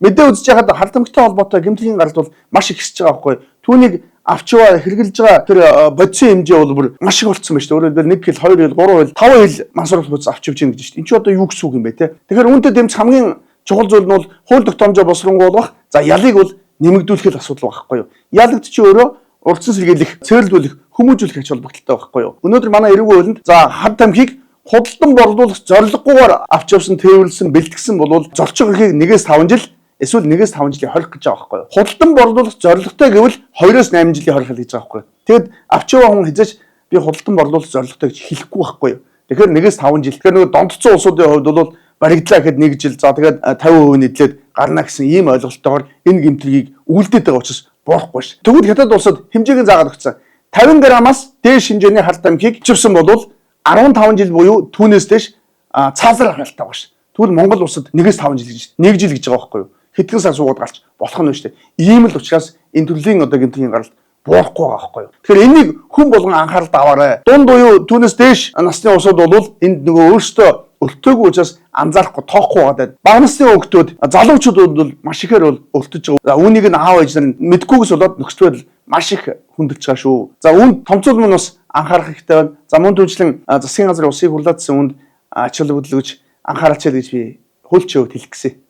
мэдээ үзэж байгаад хардамжтай холбоотой гэмтлийн гаралт бол маш их ихсэж байгаа байхгүй. Түүнийг авч яваа хэрэгжилж байгаа тэр бодисын хэмжээ бол бүр маш их болцсон байна шүү дээ. Өөрөөр 1 хил, 2 хил, 3 хил, 5 хил мансууруулах хуудас авч явж гэнэ гэж шүү дээ. Энд чинь одоо юу гэсэн үг юм бэ те? Тэгэхээр үүнтэй дэмж хамгийн чухал зүйл нь бол хууль тогтоомжоо босронгуулах. За ялыг бол нэмэгдүүлэх асуудал байхгүй юу? Ялагд чи өөрөө урдсан сэргийлэх, цэвэрлүүлэх, хүмүүжүүлэх ач холбогдолтой байхгүй юу? Өнөөдөр манай эрүүгийн хуулинд за хад тамхиг худалдан борлуулах зорилгогүйгээр авч явсан, тээвэрлсэн, бэлтгэсэн болвол зорчих эрхийг 1-5 жил эсвэл 1-5 жилийн хорих гэж байгаа байхгүй юу? Худалдан борлуулах зорилготой гэвэл 2-8 жилийн хорих гэж байгаа байхгүй юу? Тэгэд авч яваа хүн хязгаарч би худалдан борлуулах зорилготой гэж хэлэхгүй байхгүй юу? Тэгэхээр 1-5 жил. Тэгэхээр нөгөө дондцсон улсуудын хувьд бол баригдлаа гэхэд 1 жил, за тэгээд 50% нийтлээд гарна гэсэн ийм ойлголттойгоор энэ гэмтрийг үлдээд байгаа учраас борохгүй ш. Тэгвэл хятад улсад хэмжээг заагаад өгсөн. 50 граммаас дээш хэмжээний хар тамхиг чивсэн бол 15 жил буюу түүнээс дээш цаазаар харалттай байгаа ш. Тэгвэл Монгол улсад 1-5 жил гэж 1 жил гэж байгаа байхгүй юу? Хэдхэн сар суугаад гарч болох нь шүү дээ. Ийм л учраас энэ төрлийн одоо гэмтгийн гаралт борохгүй байгаа байхгүй юу? Тэгэхээр энийг хүн болгон анхааралд аваарай. Дунд буюу түүнээс дээш насны улсууд бол энд нөгөө өөрсдөө өлтөөгүй учраас анзаарахгүй тоохгүй байгаа. Бага насны хүүхдүүд, залуучууд бол маш ихээр бол өлтөж байгаа. За үүнийг нь аав ээж нар мэдгүйгээс болоод нөхцөл байдал маш их хүндэж байгаа шүү. За үүнд томцол мөн бас анхаарах хэрэгтэй байна. За мөн түнчлэн засгийн газрын усыг хурлаадсан үнд ач холбогдол гэж анхааралч гэж би хөлч явд хэлэх гэсэн.